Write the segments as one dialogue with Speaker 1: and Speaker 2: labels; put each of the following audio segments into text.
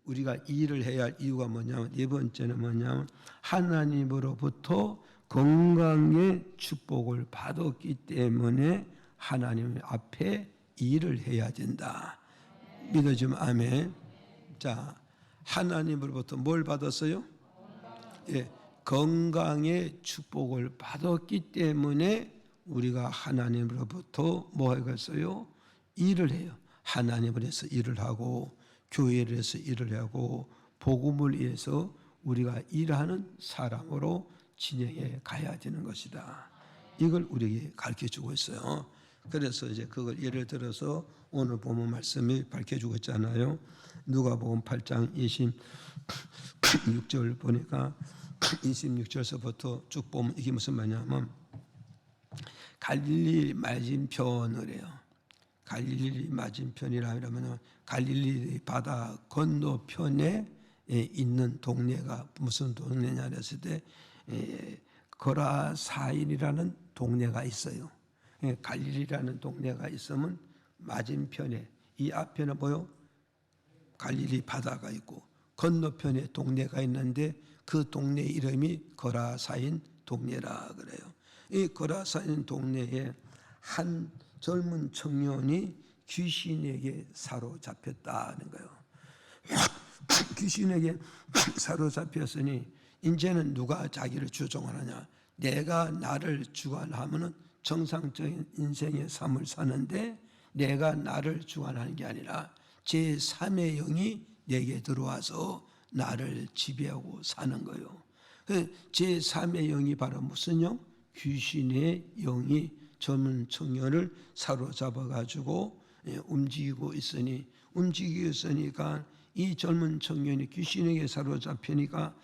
Speaker 1: 우리가 일을 해야 할 이유가 뭐냐면, 네 번째는 뭐냐면 하나님으로부터 건강의 축복을 받았기 때문에 하나님 앞에 일을 해야 된다. 믿어지면 아멘. 자, 하나님으로부터 뭘 받았어요? 예, 건강의 축복을 받았기 때문에 우리가 하나님으로부터 뭐 하겠어요? 일을 해요. 하나님을 위해서 일을 하고, 교회를 위해서 일을 하고, 복음을 위해서 우리가 일하는 사람으로 진행해 가야 되는 것이다. 이걸 우리에게 가르쳐주고 있어요. 그래서 이제 그걸 예를 들어서 오늘 본문 말씀이 밝혀주고 있잖아요. 누가복음 8장 26절 보니까 26절서부터 쭉 보면 이게 무슨 말이냐면 갈릴리 맞은편을 해요. 갈릴리 맞은편이라 하면 갈릴리 바다 건너편에 있는 동네가 무슨 동네냐 그랬을 때 거라사인이라는 동네가 있어요. 갈릴리라는 동네가 있으면 맞은편에, 이 앞에는 뭐요? 갈릴리 바다가 있고 건너편에 동네가 있는데 그 동네 이름이 거라사인 동네라 그래요. 이 거라사인 동네에 한 젊은 청년이 귀신에게 사로잡혔다는 거예요. 귀신에게 사로잡혔으니 이제는 누가 자기를 주종하느냐? 내가 나를 주관하면은 정상적인 인생의 삶을 사는데 내가 나를 주관하는 게 아니라 제3의 영이 내게 들어와서 나를 지배하고 사는 거예요. 제3의 영이 바로 무슨 영? 귀신의 영이 젊은 청년을 사로잡아 가지고 움직이고 있으니까 이 젊은 청년이 귀신에게 사로잡히니까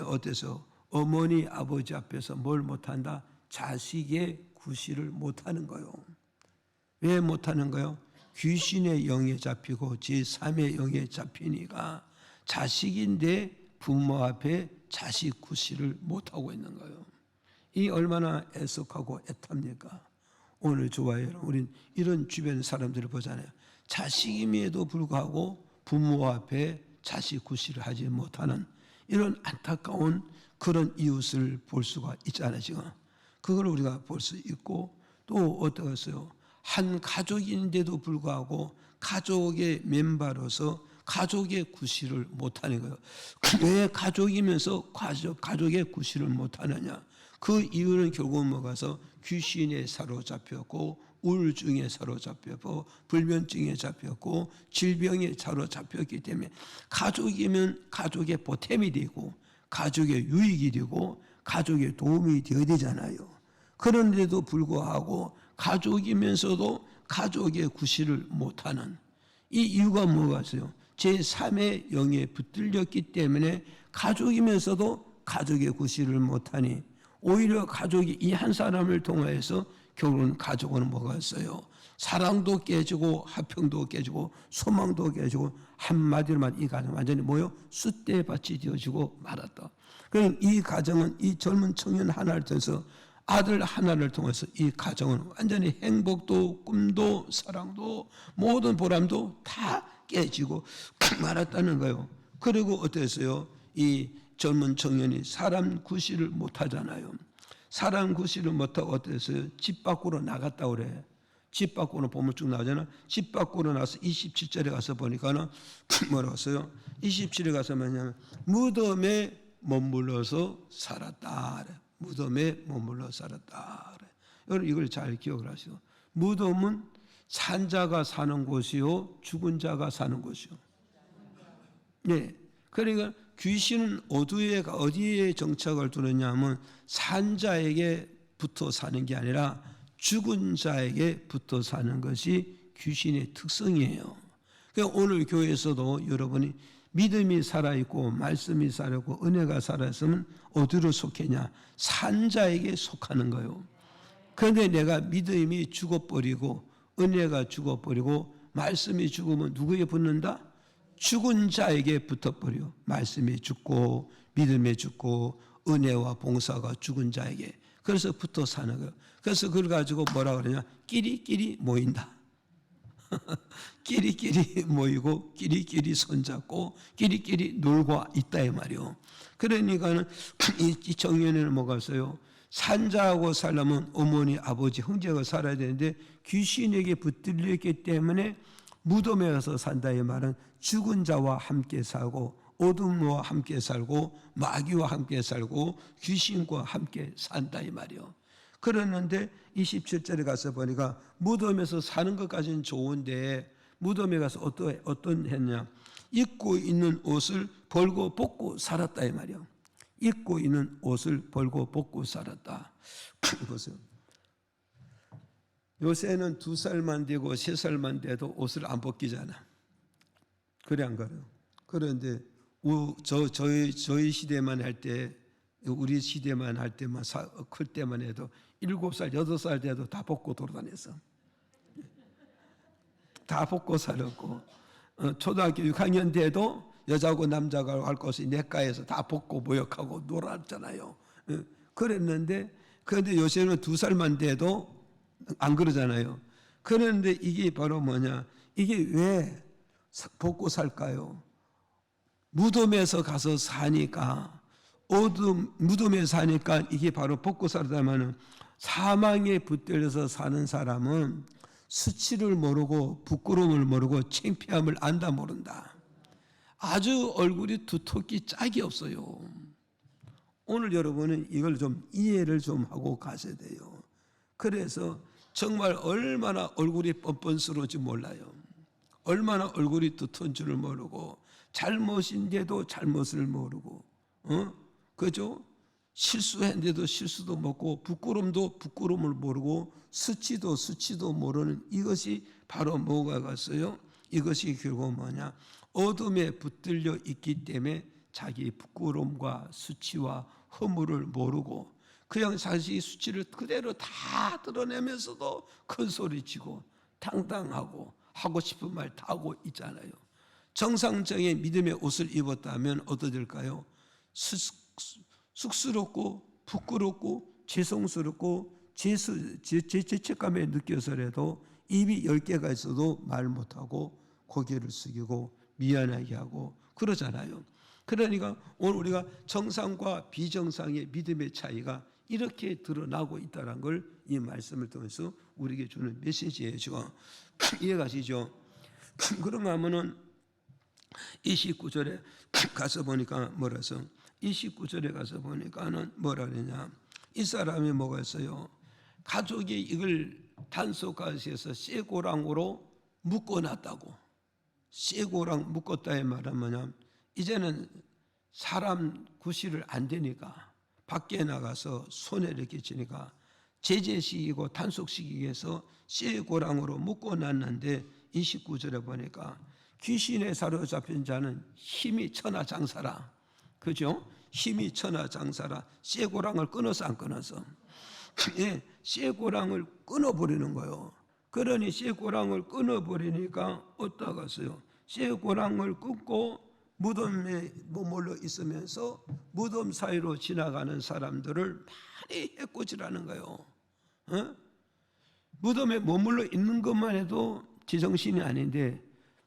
Speaker 1: 어때서 어머니 아버지 앞에서 뭘 못한다? 자식의 구실을 못하는 거예요. 왜 못하는 거예요? 귀신의 영에 잡히고 제3의 영에 잡히니까 자식인데 부모 앞에 자식 구실을 못하고 있는 거예요. 이 얼마나 애석하고 애탑니까? 오늘 좋아요. 우린 이런 주변 사람들을 보잖아요. 자식임에도 불구하고 부모 앞에 자식 구실을 하지 못하는 이런 안타까운 그런 이웃을 볼 수가 있잖아요. 지금 그걸 우리가 볼 수 있고, 또 어떠겠어요? 한 가족인데도 불구하고 가족의 멤버로서 가족의 구실을 못하는 거예요. 왜 가족이면서 가족의 구실을 못하느냐? 그 이유는 결국은 뭐가서 귀신에 사로잡혔고, 우울증에 사로잡혔고, 불면증에 잡혔고, 질병에 사로잡혔기 때문에 가족이면 가족의 보탬이 되고 가족의 유익이 되고 가족의 도움이 되어야 되잖아요. 그런데도 불구하고 가족이면서도 가족의 구실을 못하는 이 이유가 뭐가세요? 제3의 영에 붙들렸기 때문에 가족이면서도 가족의 구실을 못하니 오히려 가족이 이 한 사람을 통해서 결국은 가족은 뭐가 있어요? 사랑도 깨지고 화평도 깨지고 소망도 깨지고 한마디로 말하면 이 가정 완전히 뭐요? 숫대밭이 되어지고 말았다. 그럼 이 가정은 이 젊은 청년 하나를 통해서 아들 하나를 통해서 이 가정은 완전히 행복도 꿈도 사랑도 모든 보람도 다 깨지고 말았다는 거예요. 그리고 어땠어요? 이 젊은 청년이 사람 구실을 못하잖아요. 사람 구실을 못하고 어땠어요? 집 밖으로 나갔다 그래. 집 밖으로 보면 쭉 나오잖아. 집 밖으로 나서 27절에 가서 보니까는 뭐라고 써요? 27절에 가서 뭐냐면 무덤에 머물러서 살았다. 무덤에 머물러 살았다. 여러분 이걸 잘 기억을 하시고, 무덤은 산 자가 사는 곳이요 죽은 자가 사는 곳이요. 네. 그러니까 귀신은 어디에 정착을 두느냐면 산 자에게 붙어 사는 게 아니라 죽은 자에게 붙어 사는 것이 귀신의 특성이에요. 그러니까 오늘 교회에서도 여러분이 믿음이 살아있고 말씀이 살아있고 은혜가 살아있으면 어디로 속했냐? 산자에게 속하는 거예요. 그런데 내가 믿음이 죽어버리고 은혜가 죽어버리고 말씀이 죽으면 누구에게 붙는다? 죽은 자에게 붙어버려. 말씀이 죽고 믿음이 죽고 은혜와 봉사가 죽은 자에게. 그래서 붙어 사는 거예요. 그래서 그걸 가지고 뭐라 그러냐? 끼리끼리 모인다. 끼리끼리 모이고 끼리끼리 손잡고 끼리끼리 놀고 있다 이 말이요. 그러니까는 이 청년에는 뭐가 있어요? 산자하고 살려면 어머니, 아버지, 형제가 살아야 되는데 귀신에게 붙들렸기 때문에 무덤에 가서 산다 이 말은 죽은 자와 함께 살고 어둠과 함께 살고 마귀와 함께 살고 귀신과 함께 산다 이 말이요. 그러는데 27절에 가서 보니까 무덤에서 사는 것까지는 좋은데 무덤에 가서 어떤 했냐? 입고 있는 옷을 벌고 벗고 살았다 이 말이요. 입고 있는 옷을 벌고 벗고 살았다. 보세요. 요새는 2살만 되고 3살만 돼도 옷을 안 벗기잖아. 그래 안 그래요? 그런데 저희 시대만 할 때, 우리 시대만 할 때만 클 때만 해도 7살, 8살 돼도 다 벗고 돌아다녔어. 다 벗고 살았고 초등학교 6학년 돼도 여자고 남자가 할 것이 내과에서 다 벗고 모욕하고 놀았잖아요. 그랬는데 그런데 요새는 2살만 돼도 안 그러잖아요. 그런데 이게 바로 뭐냐? 이게 왜 벗고 살까요? 무덤에서 가서 사니까 무덤에 사니까 이게 바로 벗고 살다면은 사망에 붙들려서 사는 사람은 수치를 모르고 부끄러움을 모르고 창피함을 안다 모른다. 아주 얼굴이 두텁기 짝이 없어요. 오늘 여러분은 이걸 좀 이해를 좀 하고 가셔야 돼요. 그래서 정말 얼마나 얼굴이 뻔뻔스러운지 몰라요. 얼마나 얼굴이 두터운 줄을 모르고 잘못인데도 잘못을 모르고 그죠? 실수했는데도 실수도 모르고 부끄럼도 부끄러움을 모르고 수치도 모르는 이것이 바로 뭐가 갔어요? 이것이 결국 뭐냐? 어둠에 붙들려 있기 때문에 자기 부끄러움과 수치와 허물을 모르고 그냥 자기 수치를 그대로 다 드러내면서도 큰 소리치고 당당하고 하고 싶은 말 다 하고 있잖아요. 정상적인 믿음의 옷을 입었다면 어떠될까요? 쑥스럽고 부끄럽고 죄송스럽고 죄책감에 느껴서라도 입이 10개가 있어도 말 못하고 고개를 숙이고 미안하게 하고 그러잖아요. 그러니까 오늘 우리가 정상과 비정상의 믿음의 차이가 이렇게 드러나고 있다는 걸 이 말씀을 통해서 우리에게 주는 메시지예요. 지금 이해가시죠? 그런가 하면은 29절에 가서 보니까 뭐라서 29절에 가서 보니까는 뭐라 그러냐? 이 사람이 뭐가 있어요? 가족이 이걸 단속가시에서 쇠고랑으로 묶어놨다고. 쇠고랑 묶었다의 말은 뭐냐? 이제는 사람 구실을 안 되니까 밖에 나가서 손해를 끼치니까 제재시키고 단속시키기 위해서 쇠고랑으로 묶어놨는데 29절에 보니까 귀신에 사로잡힌 자는 힘이 천하장사라. 그죠? 힘이 천하장사라. 쇠고랑을 끊어서 안 끊어서. 예, 쇠고랑을 끊어버리는 거예요. 그러니 쇠고랑을 끊어버리니까 어떠겠어요? 쇠고랑을 끊고 무덤에 머물러 있으면서 무덤 사이로 지나가는 사람들을 많이 해코지라는 거예요. 무덤에 머물러 있는 것만 해도 제정신이 아닌데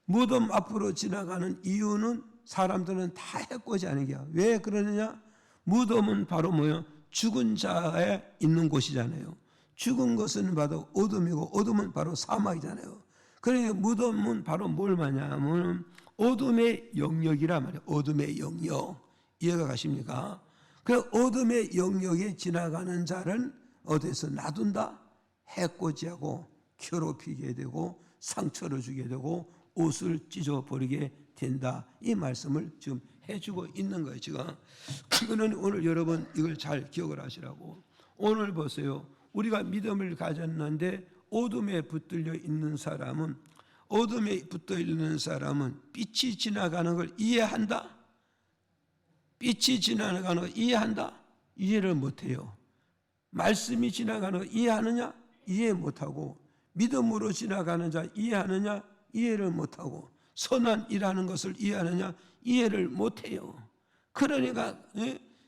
Speaker 1: 무덤 앞으로 지나가는 이유는 사람들은 다 해코지하는 거야. 왜 그러느냐? 무덤은 바로 뭐예요? 죽은 자에 있는 곳이잖아요. 죽은 것은 바로 어둠이고 어둠은 바로 사막이잖아요. 그러니까 무덤은 바로 뭘 말하냐면 어둠의 영역이란 말이에요. 어둠의 영역. 이해가 가십니까? 그 어둠의 영역에 지나가는 자를 어디서 놔둔다? 해코지하고 괴롭히게 되고 상처를 주게 되고 옷을 찢어버리게 된다. 이 말씀을 지금 해주고 있는 거예요. 지금 그는 오늘 여러분 이걸 잘 기억을 하시라고. 오늘 보세요. 우리가 믿음을 가졌는데 어둠에 붙들려 있는 사람은 빛이 지나가는 걸 이해한다? 빛이 지나가는 걸 이해한다? 이해를 못해요. 말씀이 지나가는 걸 이해하느냐? 이해 못하고 믿음으로 지나가는 자 이해하느냐? 이해를 못하고 선한이라는 것을 이해하느냐? 이해를 못해요. 그러니까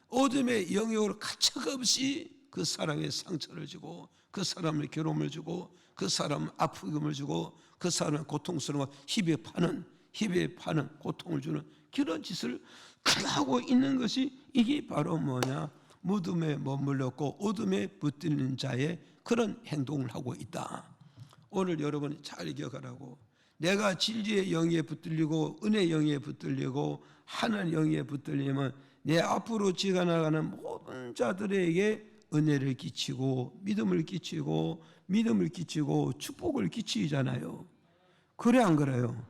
Speaker 1: 어둠의 영역으로 가차없이 그 사람의 상처를 주고 그 사람의 괴로움을 주고 그 사람 아픔을 주고 그 사람의 고통스러운 힘에 파는 고통을 주는 그런 짓을 하고 있는 것이 이게 바로 뭐냐? 무덤에 머물렀고 어둠에 붙들린 자의 그런 행동을 하고 있다. 오늘 여러분이 잘 기억하라고. 내가 진리의 영에 붙들리고 은혜의 영에 붙들리고 하나님의 영에 붙들리면 내 앞으로 지나가는 모든 자들에게 은혜를 끼치고 믿음을 끼치고 축복을 끼치잖아요. 그래 안 그래요?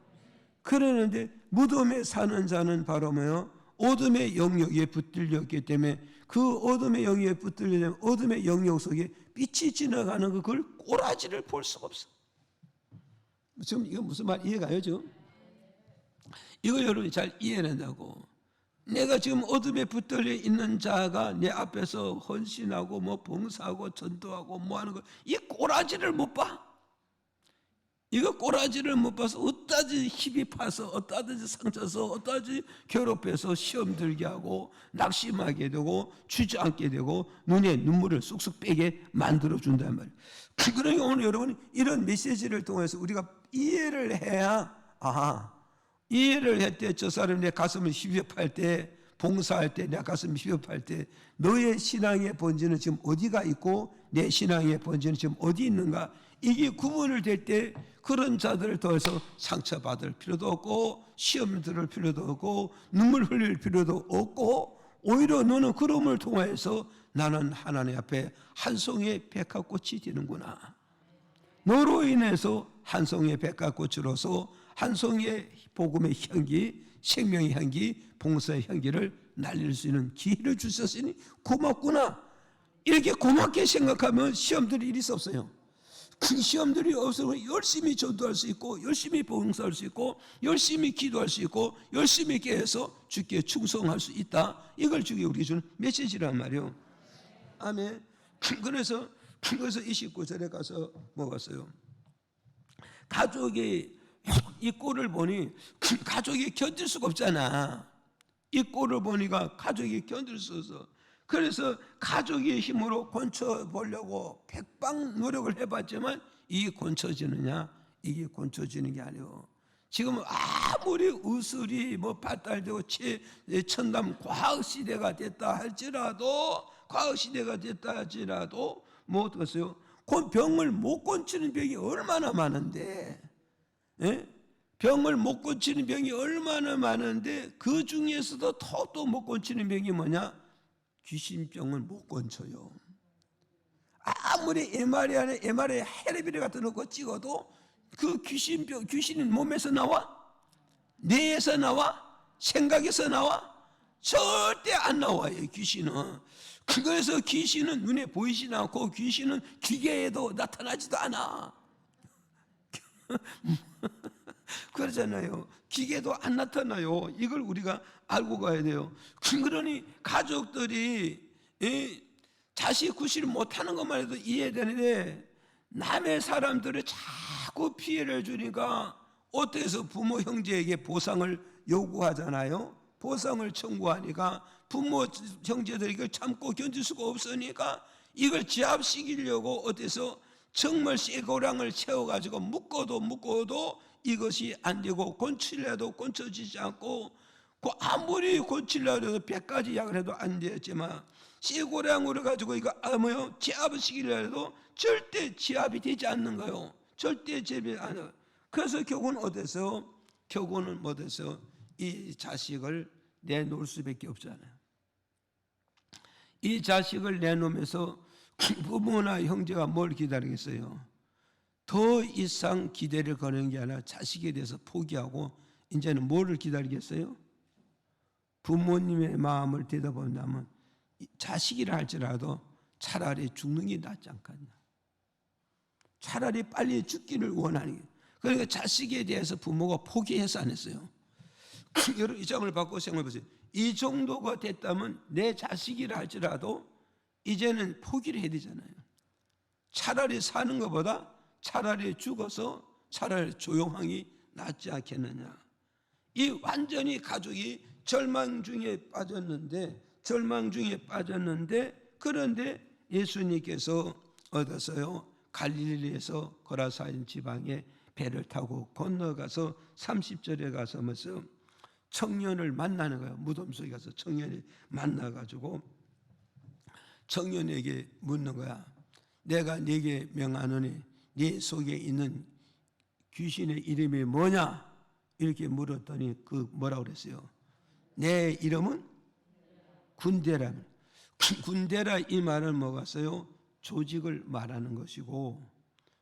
Speaker 1: 그러는데 무덤에 사는 자는 바로 뭐요? 어둠의 영역에 붙들렸기 때문에 그 어둠의 영역에 붙들리면 어둠의 영역 속에 빛이 지나가는 그걸 꼬라지를 볼 수가 없어. 지금 이거 무슨 말 이해가요 지금? 이거 여러분이 잘 이해낸다고. 내가 지금 어둠에 붙들려 있는 자가 내 앞에서 헌신하고 뭐 봉사하고 전도하고 뭐 하는 거, 이 꼬라지를 못 봐. 이거 꼬라지를 못 봐서 어따지 힘이 파서 어따지 상처서 어따지 괴롭혀서 시험 들게 하고 낙심하게 되고 주저앉게 되고 눈에 눈물을 쑥쑥 빼게 만들어준단 말이에요. 그러니까 오늘 여러분 이런 메시지를 통해서 우리가 이해를 해야 이해를 할 때 저 사람이 내 가슴을 휘휘팔 때 봉사할 때 내 가슴을 휘휘팔 때 너의 신앙의 본질은 지금 어디가 있고 내 신앙의 본질은 지금 어디 있는가 이게 구분을 될 때 그런 자들을 통해서 상처받을 필요도 없고 시험 들을 필요도 없고 눈물 흘릴 필요도 없고 오히려 너는 그럼을 통해서 나는 하나님 앞에 한 송이의 백합꽃이 되는구나. 너로 인해서 한 송이의 백합꽃으로서 한 송이의 복음의 향기, 생명의 향기, 봉사의 향기를 날릴 수 있는 기회를 주셨으니 고맙구나. 이렇게 고맙게 생각하면 시험들이 일이 없어요. 그 시험들이 없으면 열심히 전도할 수 있고 열심히 봉사할 수 있고 열심히 기도할 수 있고 열심히 깨어서 주께 충성할 수 있다. 이걸 주께 우리에게 주는 메시지란 말이에요. 아멘. 그래서 29절에 가서 먹었어요. 가족이 이 꼴을 보니 가족이 견딜 수가 없잖아. 이 꼴을 보니까 가족이 견딜 수 없어. 그래서 가족의 힘으로 고쳐보려고 백방 노력을 해봤지만 이게 고쳐지느냐? 이게 고쳐지는 게 아니에요. 지금 아무리 의술이 뭐 발달되고 첨단 과학시대가 됐다 할지라도 뭐 어떻겠어요? 병을 못 고치는 병이 얼마나 많은데 병을 못 고치는 병이 얼마나 많은데 그 중에서도 또 못 고치는 병이 뭐냐? 귀신병을 못 고쳐요. 아무리 MRI 헬레비를 갖다 놓고 찍어도 그 귀신은 몸에서 나와? 뇌에서 나와? 생각에서 나와? 절대 안 나와요, 귀신은. 그래서 귀신은 눈에 보이지 않고 귀신은 기계에도 나타나지도 않아. 그러잖아요. 기계도 안 나타나요. 이걸 우리가 알고 가야 돼요. 그러니 가족들이 자식 구실을 못하는 것만 해도 이해되는데 남의 사람들을 자꾸 피해를 주니까 어떻게 해서 부모 형제에게 보상을 요구하잖아요. 보상을 청구하니까 부모 형제들이 이걸 참고 견딜 수가 없으니까 이걸 제압시키려고 어때서 정말 쇠고랑을 채워가지고 묶어도 이것이 안 되고 고치려도 고쳐지지 않고 아무리 고치려고 해도 100가지 약을 해도 안 되었지만 쇠고랑으로 가지고 이거 제압을 시키려 해도 절대 제압이 되지 않는 거예요. 절대 제압이 안 해요. 그래서 결국은 어때서? 결국은 어때서? 이 자식을 내놓을 수밖에 없잖아요. 이 자식을 내놓으면서 부모나 형제가 뭘 기다리겠어요? 더 이상 기대를 거는 게 아니라 자식에 대해서 포기하고 이제는 뭐를 기다리겠어요? 부모님의 마음을 들여다본다면 자식이라 할지라도 차라리 죽는 게 낫지 않겠냐. 차라리 빨리 죽기를 원하는 게. 그러니까 자식에 대해서 부모가 포기해서 안 했어요. 여러분 이 점을 바꿔 생각해 보세요. 이 정도가 됐다면 내 자식이라 할지라도 이제는 포기를 해야 되잖아요. 차라리 사는 것보다 차라리 죽어서 차라리 조용하기 낫지 않겠느냐. 이 완전히 가족이 절망 중에 빠졌는데 그런데 예수님께서 얻었어요. 갈릴리에서 고라사인 지방에 배를 타고 건너가서 30절에 가서 무슨 청년을 만나는 거예요. 무덤 속에 가서 청년이 만나가지고 청년에게 묻는 거야. 내가 네게 명하노니 네 속에 있는 귀신의 이름이 뭐냐? 이렇게 물었더니 그 뭐라고 그랬어요? 내 이름은 군대라. 군대라 이 말은 뭐겠어요? 조직을 말하는 것이고,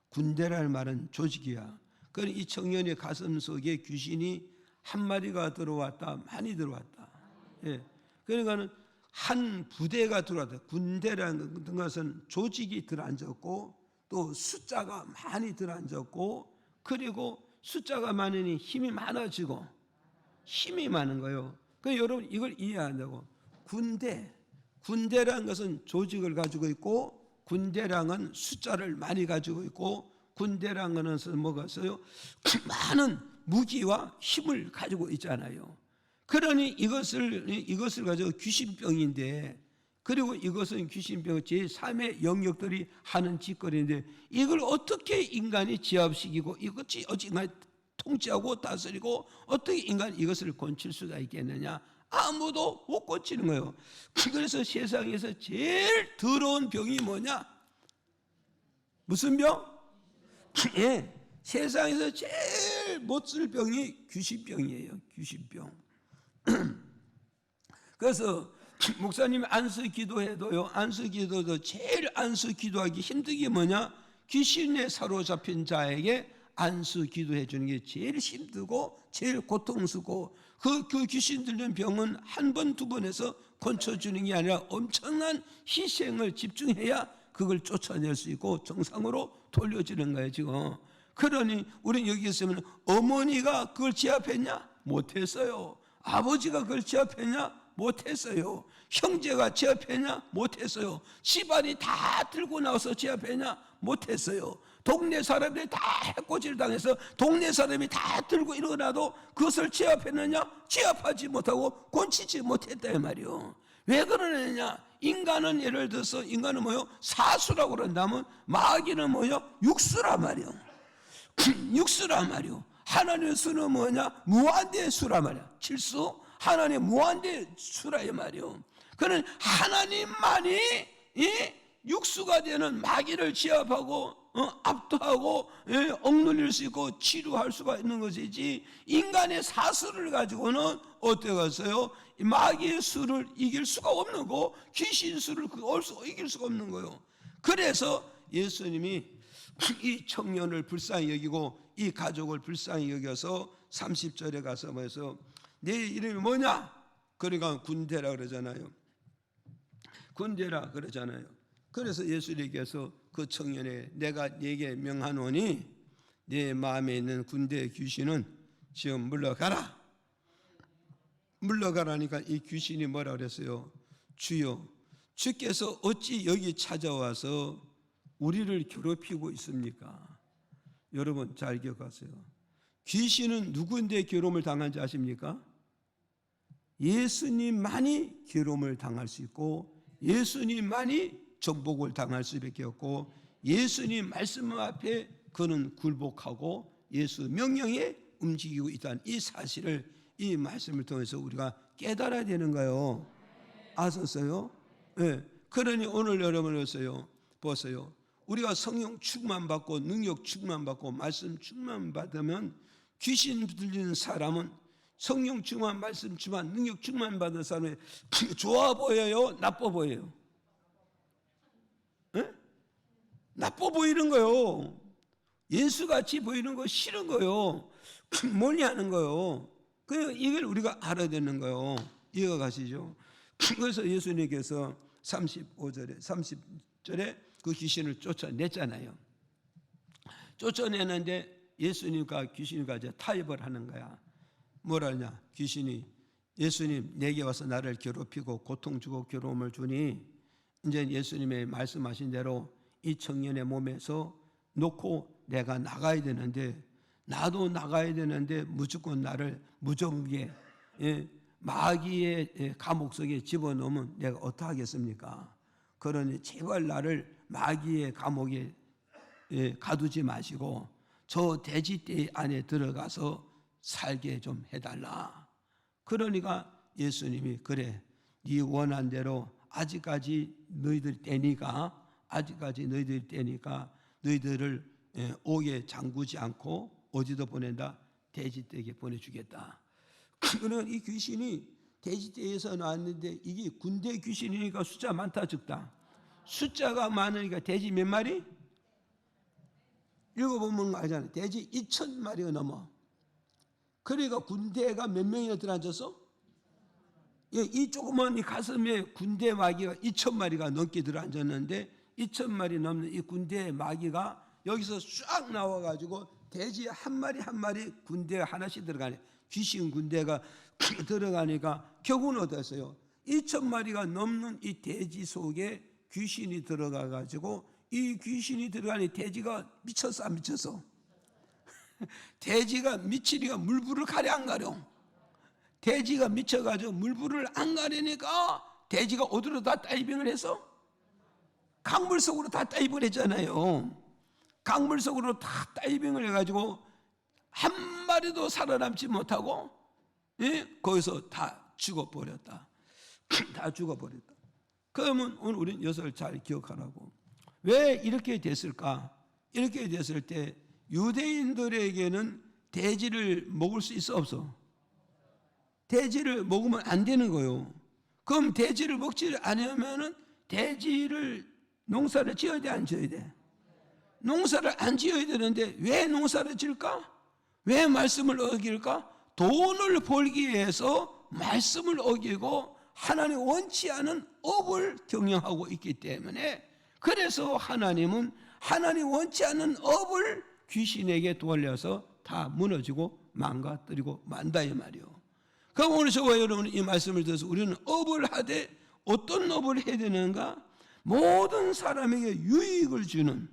Speaker 1: 군대라는 말은 조직이야. 그러니 이 청년의 가슴 속에 귀신이 한 마리가 들어왔다, 많이 들어왔다. 예. 그러니까는 한 부대가 들어왔다. 군대라는 것은 조직이 들어앉았고, 또 숫자가 많이 들어앉았고, 그리고 숫자가 많으니 힘이 많아지고, 힘이 많은 거예요. 그러니까 여러분 이걸 이해한다고. 군대라는 것은 조직을 가지고 있고, 군대랑은 숫자를 많이 가지고 있고, 군대라는 것은 뭐가 있어요? 많은 무기와 힘을 가지고 있잖아요. 그러니 이것을 가지고 귀신병인데, 그리고 이것은 귀신병 제3의 영역들이 하는 짓거리인데, 이걸 어떻게 인간이 제압시키고 이것이 어찌 인간이 통치하고 다스리고 어떻게 인간이 이것을 고칠 수가 있겠느냐? 아무도 못 고치는 거예요. 그래서 세상에서 제일 더러운 병이 뭐냐? 무슨 병? 예, 세상에서 제일 못 쓸 병이 귀신병이에요. 귀신병. 그래서 목사님이 안수 기도해도요, 안수 기도도 제일 안수 기도하기 힘든 게 뭐냐? 귀신에 사로잡힌 자에게 안수 기도해 주는 게 제일 힘들고 제일 고통스럽고, 그 귀신 들린 병은 한 번, 두 번 해서 고쳐주는 게 아니라 엄청난 희생을 집중해야 그걸 쫓아낼 수 있고 정상으로 돌려주는 거예요, 지금. 그러니 우리는 여기 있으면 어머니가 그걸 제압했냐? 못했어요. 아버지가 그걸 제압했냐? 못했어요. 형제가 제압했냐? 못했어요. 집안이 다 들고 나와서 제압했냐? 못했어요. 동네 사람들이 다 해코지를 당해서 동네 사람이 다 들고 일어나도 그것을 제압했느냐? 제압하지 못하고 고치지 못했다 이 말이요. 왜 그러느냐? 인간은 예를 들어서 인간은 뭐요? 사수라고 그런다면 마귀는 뭐요? 육수란 말이요. 육수란 말이요. 하나님의 수는 뭐냐? 무한대의 수란 말이야. 칠수 하나님 무한대의 수라 이 말이요. 그는 하나님만이 이 육수가 되는 마귀를 제압하고 압도하고 억눌릴 수 있고 치료할 수가 있는 것이지, 인간의 사수를 가지고는 어때갔어요? 마귀의 수를 이길 수가 없는 거, 귀신 수를 이길 수가 없는 거예요. 그래서 예수님이 이 청년을 불쌍히 여기고 이 가족을 불쌍히 여겨서 30절에 가서 뭐해서 내 이름이 뭐냐? 그러니까 군대라 그러잖아요. 군대라 그러잖아요. 그래서 예수님께서 그 청년에 내가 네게 명하노니 네 마음에 있는 군대 귀신은 지금 물러가라. 물러가라니까 이 귀신이 뭐라 그랬어요? 주여, 주께서 어찌 여기 찾아와서 우리를 괴롭히고 있습니까? 여러분 잘 기억하세요. 귀신은 누구인데 괴로움을 당한지 아십니까? 예수님만이 괴로움을 당할 수 있고, 예수님만이 정복을 당할 수밖에 없고, 예수님 말씀 앞에 그는 굴복하고 예수 명령에 움직이고 있다는 이 사실을 이 말씀을 통해서 우리가 깨달아야 되는 거예요. 아셨어요? 네. 그러니 오늘 여러분으로서요, 보세요. 우리가 성령 충만 받고 능력 충만 받고 말씀 충만 받으면 귀신 들리는 사람은 성령 충만, 말씀 충만, 능력 충만 받은 사람이 좋아 보여요? 나빠 보여요? 네? 나빠 보이는 거예요. 예수같이 보이는 거 싫은 거예요. 멀리 하는 거예요. 이걸 우리가 알아야 되는 거예요. 이해가 가시죠? 그래서 예수님께서 30절에 그 귀신을 쫓아냈잖아요. 쫓아내는데 예수님과 귀신과 이제 타협을 하는 거야. 뭐라냐? 귀신이 예수님 내게 와서 나를 괴롭히고 고통 주고 괴로움을 주니 이제 예수님의 말씀하신 대로 이 청년의 몸에서 놓고 내가 나가야 되는데, 나도 나가야 되는데 무조건 나를 무정하게 마귀의 감옥 속에 집어넣으면 내가 어떻게 하겠습니까? 그러니 제발 나를 마귀의 감옥에 가두지 마시고 저 돼지떼 안에 들어가서 살게 좀 해달라. 그러니까 예수님이 그래, 네 원한 대로 아직까지 너희들 때니까 너희들을 옥에 잠그지 않고 어디도 보낸다? 돼지떼에게 보내주겠다. 그러면 이 귀신이 돼지떼에서 나왔는데 이게 군대 귀신이니까 숫자 많다 적다? 숫자가 많으니까 돼지 몇 마리? 읽어보면 알잖아요. 돼지 2,000마리가 넘어. 그러니까 군대가 몇 명이나 들어앉았어? 이 조그만 이 가슴에 군대 마귀가 2,000마리가 넘게 들어앉았는데 2,000마리 넘는 이 군대 마귀가 여기서 쫙 나와가지고 돼지 한 마리 한 마리 군대가 하나씩 들어가네. 귀신 군대가 들어가니까 결국은 어땠어요? 2,000마리가 넘는 이 돼지 속에 귀신이 들어가가지고 이 귀신이 들어가니 돼지가 미쳤어 안 미쳤어? 돼지가 미치니까 물불을 가려 안 가려? 돼지가 미쳐가지고 물불을 안 가려니까 돼지가 어디로 다 다이빙을 해서? 강물 속으로 다 다이빙을 했잖아요. 강물 속으로 다 다이빙을 해가지고 한 마리도 살아남지 못하고 거기서 다 죽어버렸다. 다 죽어버렸다. 그러면 오늘 우리는 이것을 잘 기억하라고. 왜 이렇게 됐을까? 이렇게 됐을 때 유대인들에게는 돼지를 먹을 수 있어 없어? 돼지를 먹으면 안 되는 거예요. 그럼 돼지를 먹지 않으면은 돼지를 농사를 지어야 돼 안 지어야 돼? 농사를 안 지어야 되는데 왜 농사를 지을까? 왜 말씀을 어길까? 돈을 벌기 위해서 말씀을 어기고 하나님 원치 않은 업을 경영하고 있기 때문에 그래서 하나님은 하나님 원치 않은 업을 귀신에게 돌려서 다 무너지고 망가뜨리고 만다 이 말이요. 그럼 오늘 저와 여러분은 이 말씀을 들어서 우리는 업을 하되 어떤 업을 해야 되는가? 모든 사람에게 유익을 주는,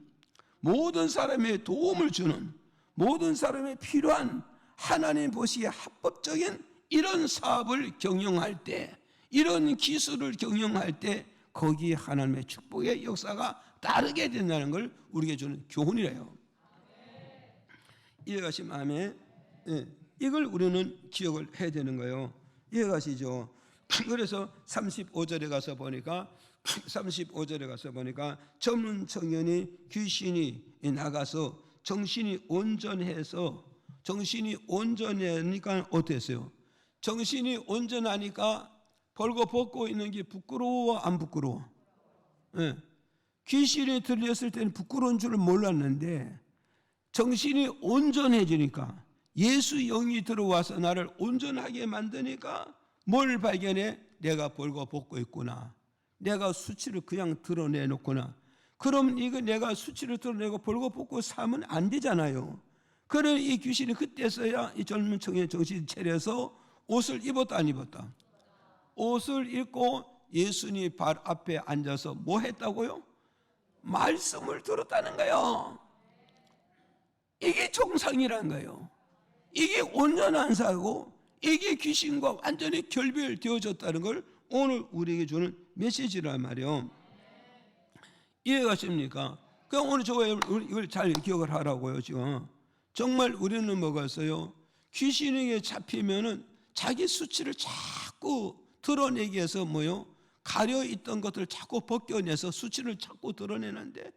Speaker 1: 모든 사람에게 도움을 주는, 모든 사람에 필요한 하나님 보시기에 합법적인 이런 사업을 경영할 때, 이런 기술을 경영할 때 거기에 하나님의 축복의 역사가 따르게 된다는 걸 우리에게 주는 교훈이래요. 이해가시면 아멘. 이걸 우리는 기억을 해야 되는 거예요. 이해가시죠? 그래서 35절에 가서 보니까 젊은 청년이 귀신이 나가서 정신이 온전하니까 어땠어요? 정신이 온전하니까 벌거벗고 있는 게 부끄러워 안 부끄러워? 귀신이 들렸을 때는 부끄러운 줄을 몰랐는데 정신이 온전해지니까 예수 영이 들어와서 나를 온전하게 만드니까 뭘 발견해? 내가 벌거벗고 있구나. 내가 수치를 그냥 드러내놓구나. 그럼 이거 내가 수치를 드러내고 벌거벗고 살면 안 되잖아요. 그래 이 귀신이 그때서야 이 젊은 청년이 정신 차려서 옷을 입었다 안 입었다? 옷을 입고 예수님 발 앞에 앉아서 뭐 했다고요? 말씀을 들었다는 거예요. 이게 정상이라는 거예요. 이게 온전한 사고, 이게 귀신과 완전히 결별되어졌다는 걸 오늘 우리에게 주는 메시지란 말이에요. 이해가십니까? 그럼 오늘 저와 이걸 잘 기억을 하라고요. 지금 정말 우리는 뭐겠어요? 귀신에게 잡히면은 자기 수치를 자꾸 드러내기 위해서 뭐요? 가려있던 것들을 자꾸 벗겨내서 수치를 자꾸 드러내는데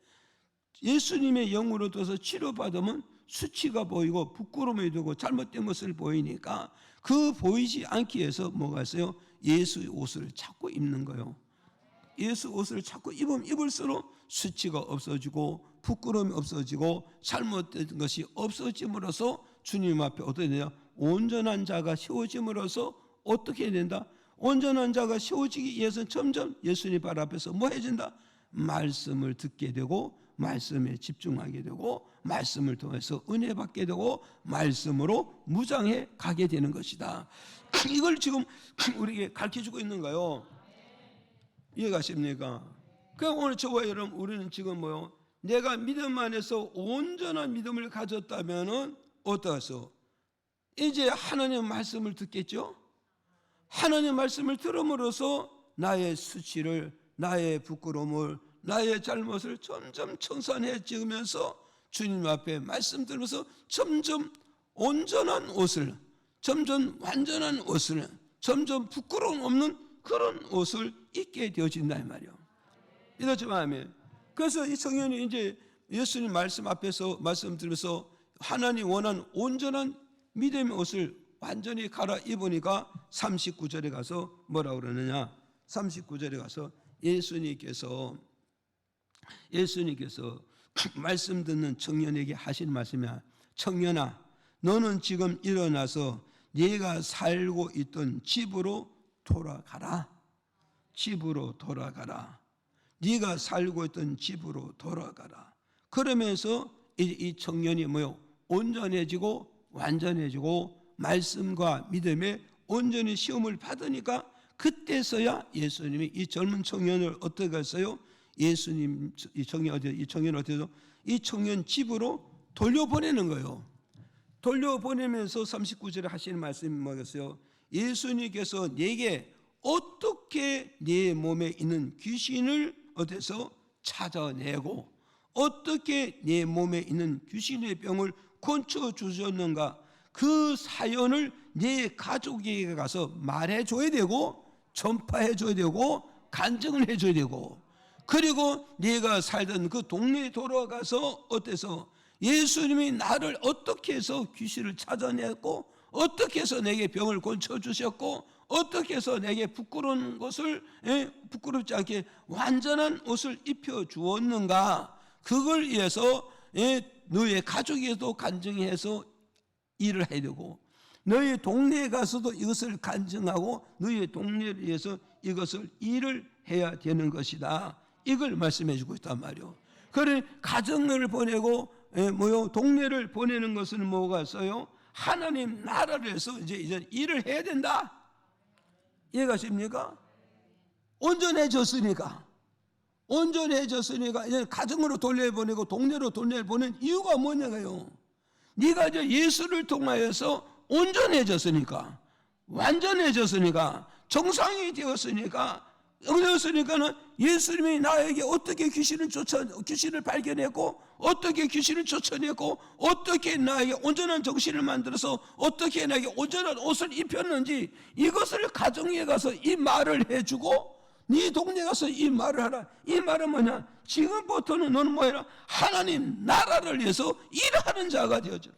Speaker 1: 예수님의 영으로 둬서 치료받으면 수치가 보이고 부끄러움이 되고 잘못된 것을 보이니까 그 보이지 않기 위해서 뭐가 있어요? 예수의 옷을 자꾸 입는 거예요. 예수 옷을 자꾸 입으면 입을수록 수치가 없어지고 부끄러움이 없어지고 잘못된 것이 없어짐으로써 주님 앞에 어떻게 되냐? 온전한 자가 세워짐으로써 어떻게 된다? 온전한 자가 세워지기 위해서는 점점 예수님 발 앞에서 뭐 해진다? 말씀을 듣게 되고 말씀에 집중하게 되고 말씀을 통해서 은혜 받게 되고 말씀으로 무장해 가게 되는 것이다. 이걸 지금 우리에게 가르쳐주고 있는 거예요. 이해가십니까? 그럼 오늘 저와 여러분 우리는 지금 뭐요? 내가 믿음 안에서 온전한 믿음을 가졌다면은 어떠하소? 이제 하나님의 말씀을 듣겠죠? 하나님의 말씀을 들음으로써 나의 수치를 나의 부끄러움을, 나의 잘못을 점점 청산해 지으면서 주님 앞에 말씀 들으면서 점점 온전한 옷을, 점점 완전한 옷을, 점점 부끄러움 없는 그런 옷을 입게 되어진다 이 말이요. 이러지 마면. 그래서 이 청년이 이제 예수님 말씀 앞에서 말씀 들으면서 하나님 원하는 온전한 믿음의 옷을 완전히 갈아입으니까 39절에 가서 뭐라고 그러느냐? 39절에 가서 예수님께서 말씀 듣는 청년에게 하신 말씀이야. 청년아, 너는 지금 일어나서 네가 살고 있던 집으로 돌아가라. 집으로 돌아가라. 네가 살고 있던 집으로 돌아가라. 그러면서 이 청년이 뭐요? 온전해지고 완전해지고 말씀과 믿음에 온전히 시험을 받으니까 그때서야 예수님이 이 젊은 청년을 어떻게 했어요? 예수님 이 청년 집으로 돌려보내는 거예요. 돌려보내면서 39절에 하시는 말씀이 뭐겠어요? 예수님께서 네게 어떻게 네 몸에 있는 귀신을 어디서 찾아내고 어떻게 네 몸에 있는 귀신의 병을 고쳐주셨는가, 그 사연을 네 가족에게 가서 말해줘야 되고 전파해줘야 되고 간증을 해줘야 되고, 그리고 네가 살던 그 동네에 돌아가서 어때서 예수님이 나를 어떻게 해서 귀신을 찾아냈고 어떻게 해서 내게 병을 고쳐주셨고 어떻게 해서 내게 부끄러운 것을 부끄럽지 않게 완전한 옷을 입혀주었는가, 그걸 위해서 너의 가족에도 간증해서 일을 해야 되고 너희 동네에 가서도 이것을 간증하고 너희 동네를 위해서 이것을 일을 해야 되는 것이다. 이걸 말씀해 주고 있단 말이요. 그래 가정을 보내고 동네를 보내는 것은 뭐가 있어요? 하나님 나라를 해서 이제 일을 해야 된다. 이해가십니까? 온전해졌으니까 이제 가정으로 돌려보내고 동네로 돌려보낸 이유가 뭐냐고요? 네가 이제 예수를 통하여서 온전해졌으니까, 완전해졌으니까, 정상이 되었으니까, 그랬으니까는 예수님이 나에게 어떻게 귀신을 발견했고, 어떻게 귀신을 쫓아냈고, 어떻게 나에게 온전한 정신을 만들어서 어떻게 나에게 온전한 옷을 입혔는지, 이것을 가정에 가서 이 말을 해주고, 네 동네 가서 이 말을 하라. 이 말은 뭐냐? 지금부터는 너는 뭐해라? 하나님 나라를 위해서 일하는 자가 되어져라.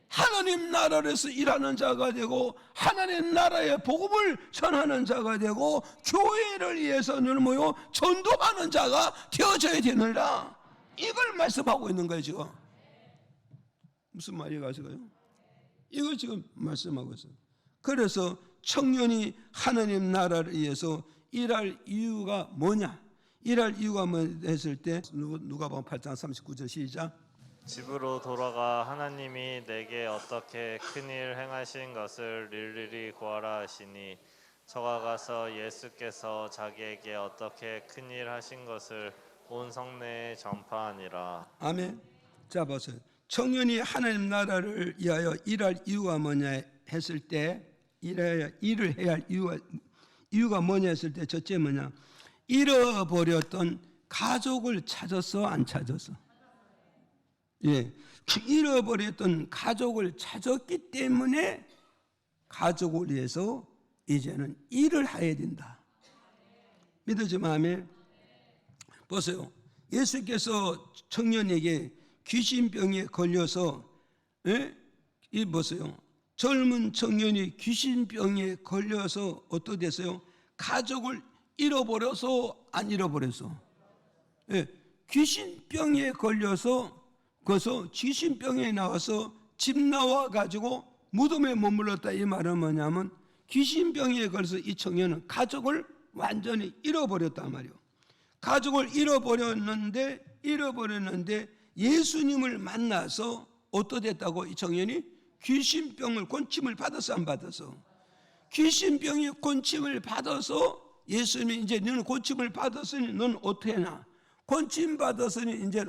Speaker 1: 하나님 나라를 위해서 일하는 자가 되고 하나님 나라의 복음을 전하는 자가 되고 교회를 위해서 너는 뭐요? 전도하는 자가 되어져야 되느라. 이걸 말씀하고 있는 거예요 지금. 무슨 말이 가시고요? 이걸 지금 말씀하고 있어요. 그래서 청년이 하나님 나라를 위해서 일할 이유가 뭐냐? 일할 이유가 뭐 했을 때 누가복음 8장 39절 시작.
Speaker 2: 집으로 돌아가 하나님이 내게 어떻게 큰일 행하신 것을 일일이 구하라 하시니 저가 가서 예수께서 자기에게 어떻게 큰일 하신 것을 온 성내에 전파하니라.
Speaker 1: 아멘. 자 보세요. 청년이 하나님 나라를 위하여 일할 이유가 뭐냐 했을 때, 일을 해야 할 이유가 뭐냐 했을 때, 첫째 뭐냐? 잃어버렸던 가족을 찾았어, 안 찾았어? 예, 잃어버렸던 가족을 찾았기 때문에 가족을 위해서 이제는 일을 해야 된다. 믿어지만 아멘. 보세요. 예수께서 청년에게 귀신병에 걸려서, 이 보세요. 젊은 청년이 귀신병에 걸려서 어떻게 됐어요? 가족을 잃어버려서 안 잃어버려서? 예, 귀신병에 걸려서 그래서 귀신병에 나와서 집 나와 가지고 무덤에 머물렀다. 이 말은 뭐냐면 귀신병에 걸려서 이 청년은 가족을 완전히 잃어버렸단 말이에요. 가족을 잃어버렸는데 예수님을 만나서 어떻게 됐다고? 이 청년이 귀신병을 곤침을 받았어, 안 받았어? 귀신병이 곤침을 받아서 예수님이 이제 너는 곤침을 받았으니 너는 어떻게 해나? 곤침 받았으니 이제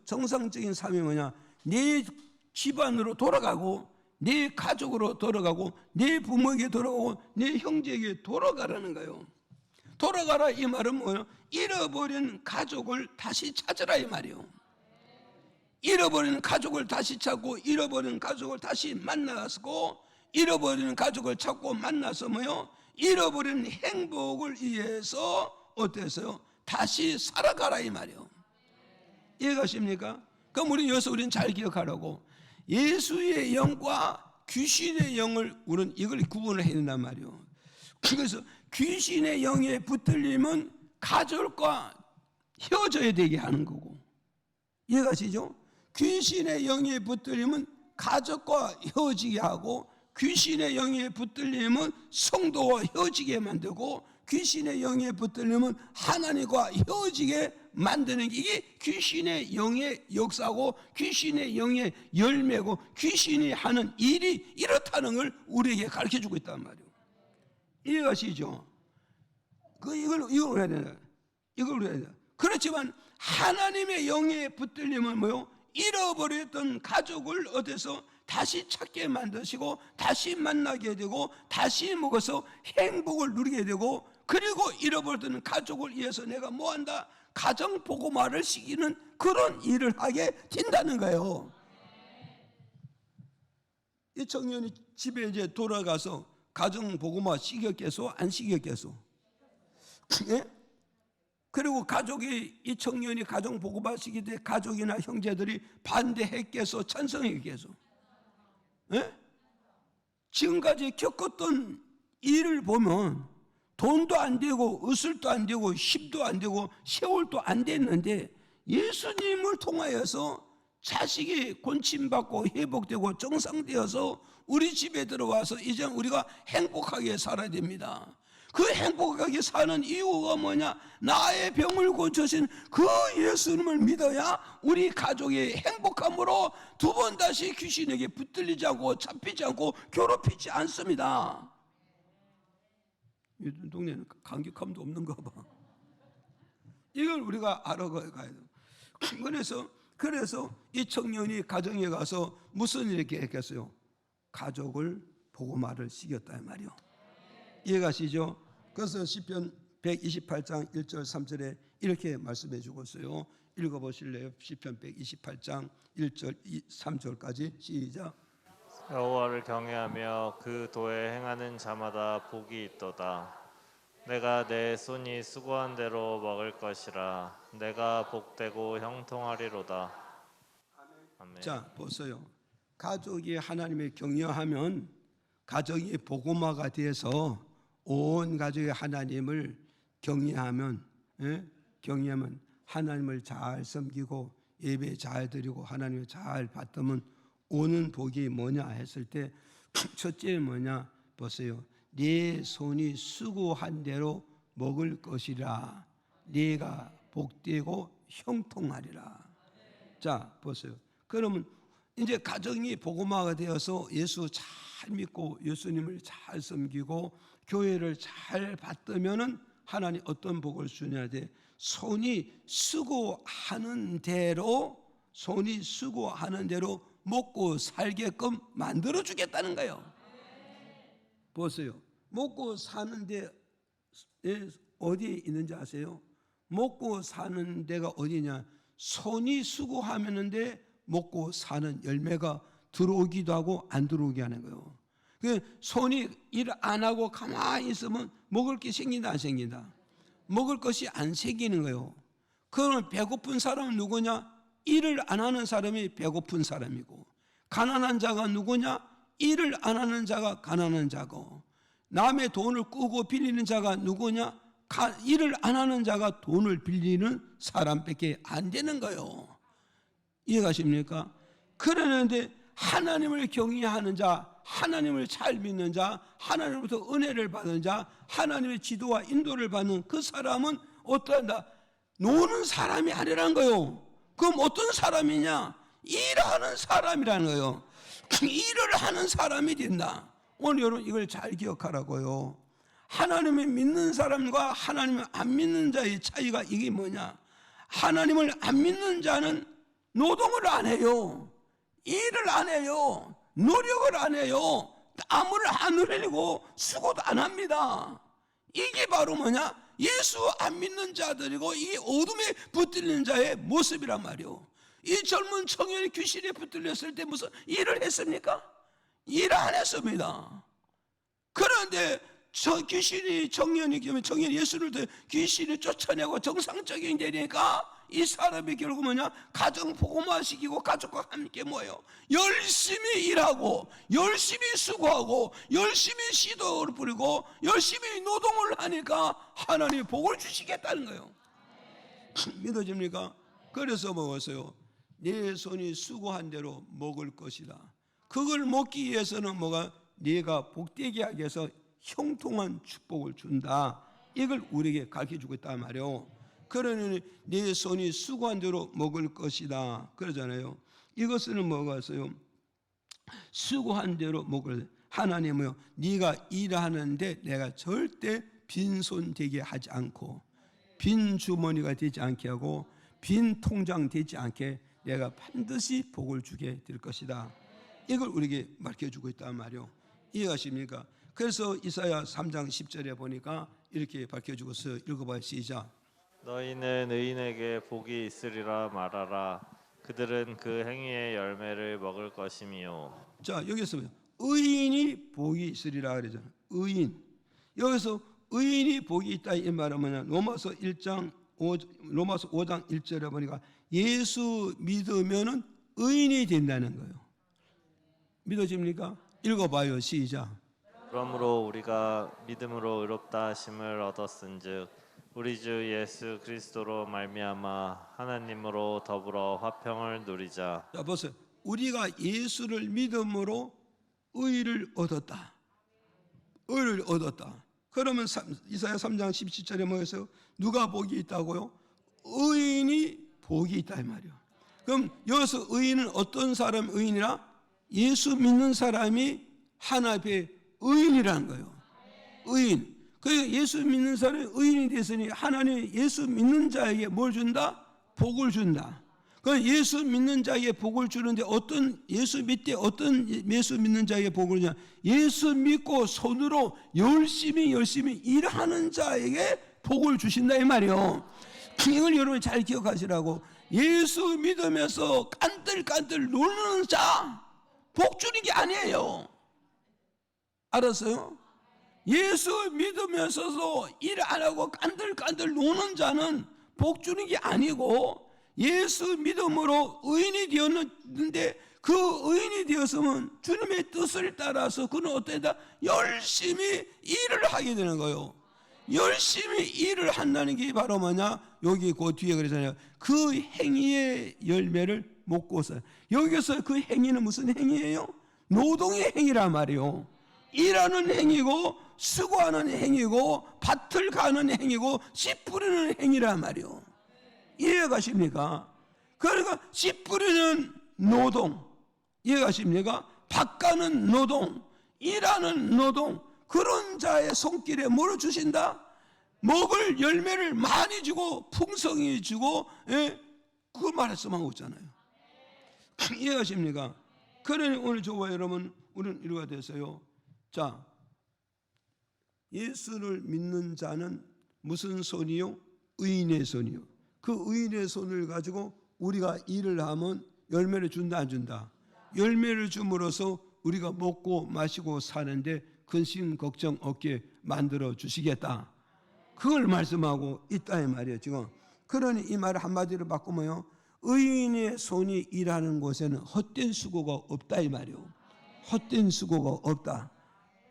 Speaker 1: 정상적인 삶이 뭐냐? 네 집안으로 돌아가고 네 가족으로 돌아가고 네 부모에게 돌아가고 네 형제에게 돌아가라는 거예요. 돌아가라 이 말은 뭐예요? 잃어버린 가족을 다시 찾으라 이 말이에요. 잃어버린 가족을 다시 찾고 잃어버린 가족을 다시 만나고 잃어버린 가족을 찾고 만나서 뭐요? 잃어버린 행복을 위해서 어땠어요? 다시 살아가라 이 말이에요. 이해가십니까? 그럼 우리는 잘 기억하라고, 예수의 영과 귀신의 영을 우리는 이걸 구분을 해야 된단 말이에요. 그래서 귀신의 영에 붙들리면 가족과 헤어져야 되게 하는 거고, 이해가시죠? 귀신의 영에 붙들리면 가족과 헤어지게 하고, 귀신의 영에 붙들리면 성도와 헤어지게 만들고, 귀신의 영에 붙들리면 하나님과 헤어지게 만드는 게 이게 귀신의 영의 역사고 귀신의 영의 열매고 귀신이 하는 일이 이렇다는 걸 우리에게 가르쳐주고 있단 말이에요. 이해가시죠? 이걸 해야 되나? 이걸 해야 돼. 그렇지만 하나님의 영에 붙들리면 뭐요? 잃어버렸던 가족을 어디서 다시 찾게 만드시고 다시 만나게 되고 다시 먹어서 행복을 누리게 되고, 그리고 잃어버렸던 가족을 위해서 내가 뭐한다? 가정 복음화를 시키는 그런 일을 하게 된다는 거예요. 이 청년이 집에 이제 돌아가서 가정 복음화 시켰겠소? 안 시켰겠소? 예? 그리고 이 청년이 가정 복음화 시킬 때 가족이나 형제들이 반대했겠소? 찬성했겠소? 예? 지금까지 겪었던 일을 보면 돈도 안 되고 의술도 안 되고 힘도 안 되고 세월도 안 됐는데 예수님을 통하여서 자식이 곤침받고 회복되고 정상되어서 우리 집에 들어와서 이제 우리가 행복하게 살아야 됩니다. 그 행복하게 사는 이유가 뭐냐? 나의 병을 고쳐신 그 예수님을 믿어야 우리 가족의 행복함으로 두 번 다시 귀신에게 붙들리지 않고 잡히지 않고 괴롭히지 않습니다. 이 동네는 감격함도 없는가 봐. 이걸 우리가 알아가야 돼요. 그래서 이 청년이 가정에 가서 무슨 일을 계획했어요? 가족을 복음화를 시켰다 이 말이요. 이해가시죠? 그래서 시편 128장 1절 3절에 이렇게 말씀해 주고 있어요. 읽어보실래요? 시편 128장 1절 3절까지 시작.
Speaker 2: 여호와를 경외하며 그 도에 행하는 자마다 복이 있도다. 내가 내 손이 수고한 대로 먹을 것이라. 내가 복되고 형통하리로다. 아멘.
Speaker 1: 자, 보세요. 가족이 하나님을 경외하면 가정이 복음화가 돼서 온 가족이 하나님을 경외하면 하나님을 잘 섬기고 예배 잘 드리고 하나님을 잘 받으면 오는 복이 뭐냐 했을 때 첫째 뭐냐 보세요. 네 손이 수고한 대로 먹을 것이라. 네가 복되고 형통하리라. 자, 보세요. 그러면 이제 가정이 복음화가 되어서 예수 잘 믿고 예수님을 잘 섬기고 교회를 잘 받으면은 하나님 어떤 복을 주냐 돼. 손이 수고하는 대로 먹고 살게끔 만들어 주겠다는 거예요. 보세요. 먹고 사는데 어디에 있는지 아세요? 먹고 사는 데가 어디냐? 손이 수고하면은데 먹고 사는 열매가 들어오기도 하고 안 들어오게 하는 거예요. 그 손이 일 안 하고 가만히 있으면 먹을 게 생긴다 안 생긴다? 먹을 것이 안 생기는 거예요. 그러면 배고픈 사람은 누구냐? 일을 안 하는 사람이 배고픈 사람이고, 가난한 자가 누구냐? 일을 안 하는 자가 가난한 자고, 남의 돈을 꾸고 빌리는 자가 누구냐? 일을 안 하는 자가 돈을 빌리는 사람밖에 안 되는 거예요. 이해가십니까? 그러는데 하나님을 경외하는 자, 하나님을 잘 믿는 자, 하나님으로부터 은혜를 받는 자, 하나님의 지도와 인도를 받는 그 사람은 어떠한다? 노는 사람이 아니라는 거예요. 그럼 어떤 사람이냐? 일하는 사람이라는 거예요. 일을 하는 사람이 된다. 오늘 여러분 이걸 잘 기억하라고요. 하나님을 믿는 사람과 하나님을 안 믿는 자의 차이가 이게 뭐냐? 하나님을 안 믿는 자는 노동을 안 해요. 일을 안 해요. 노력을 안 해요. 땀을 안 흘리고 수고도 안 합니다. 이게 바로 뭐냐? 예수 안 믿는 자들이고 이 어둠에 붙들리는 자의 모습이란 말이요. 이 젊은 청년이 귀신에 붙들렸을 때 무슨 일을 했습니까? 일 안 했습니다. 그런데 저 귀신이 청년이 예수를 귀신이 쫓아내고 정상적인 되니까 이 사람이 결국 뭐냐? 가정 복음화시키고 가족과 함께 모여 열심히 일하고 열심히 수고하고 열심히 시도를 부리고 열심히 노동을 하니까 하나님이 복을 주시겠다는 거예요. 믿어집니까? 그래서 먹었어요. 내 손이 수고한 대로 먹을 것이다. 그걸 먹기 위해서는 뭐가? 네가 복되게 하기 위해서 형통한 축복을 준다. 이걸 우리에게 가르쳐주고 있단 말이에요. 그러니 네 손이 수고한 대로 먹을 것이다 그러잖아요. 이것은 뭐가서요? 수고한 대로 먹을. 하나님은요, 네가 일하는데 내가 절대 빈손 되게 하지 않고 빈 주머니가 되지 않게 하고 빈 통장 되지 않게 내가 반드시 복을 주게 될 것이다. 이걸 우리에게 밝혀주고 있단 말이에요. 이해하십니까? 그래서 이사야 3장 10절에 보니까 이렇게 밝혀주고서 읽어봐요. 시작.
Speaker 2: 너희는 의인에게 복이 있으리라 말하라. 그들은 그 행위의 열매를 먹을 것임이요.
Speaker 1: 자, 여기서 의인이 복이 있으리라 그러잖아요. 의인. 여기서 의인이 복이 있다 이 말은 뭐냐? 로마서 5장 1절에 보니까 예수 믿으면은 의인이 된다는 거예요. 믿어집니까? 읽어봐요. 시작.
Speaker 2: 그러므로 우리가 믿음으로 의롭다 하심을 얻었은즉 우리 주 예수 그리스도로 말미암아 하나님으로 더불어 화평을 누리자.
Speaker 1: 자, 보세요. 우리가 예수를 믿음으로 의를 얻었다. 의를 얻었다. 그러면 이사야 3장 17절에 뭐였어요? 누가 복이 있다고요? 의인이 복이 있다 이 말이요. 그럼 여기서 의인은 어떤 사람 의인이라? 예수 믿는 사람이 하나님의 의인이라는 거예요. 의인. 그 예수 믿는 사람이 의인이 됐으니 하나님이 예수 믿는 자에게 뭘 준다? 복을 준다. 그 예수 믿는 자에게 복을 주는데 어떤 예수 믿는 자에게 복을 주냐? 예수 믿고 손으로 열심히 일하는 자에게 복을 주신다 이 말이요. 이걸 여러분 잘 기억하시라고. 예수 믿으면서 깐들깐들 노는 자 복 주는 게 아니에요. 알았어요? 예수 믿으면서도 일 안 하고 깐들깐들 노는 자는 복 주는 게 아니고 예수 믿음으로 의인이 되었는데 그 의인이 되었으면 주님의 뜻을 따라서 그는 어때다? 열심히 일을 하게 되는 거예요. 열심히 일을 한다는 게 바로 뭐냐? 여기 그 뒤에 그러잖아요. 그 행위의 열매를 먹고서. 여기서 그 행위는 무슨 행위예요? 노동의 행위란 말이에요. 일하는 행위고 수고하는 행위고 밭을 가는 행위고 씨 뿌리는 행위란 말이에요. 이해가십니까? 그러니까 씨 뿌리는 노동, 이해가십니까? 밭 가는 노동, 일하는 노동, 그런 자의 손길에 뭘 주신다? 먹을 열매를 많이 주고 풍성히 주고, 그 말씀하고 있잖아요. 이해하십니까? 그러니 오늘 저와 여러분 우리는 이루가 됐어요. 자, 예수를 믿는 자는 무슨 손이요? 의인의 손이요. 그 의인의 손을 가지고 우리가 일을 하면 열매를 준다 안 준다? 열매를 줌으로써 우리가 먹고 마시고 사는데 근심 걱정 없게 만들어 주시겠다. 그걸 말씀하고 있다 이 말이에요 지금. 그러니 이 말을 한마디로 바꾸면요, 의인의 손이 일하는 곳에는 헛된 수고가 없다 이 말이에요. 헛된 수고가 없다.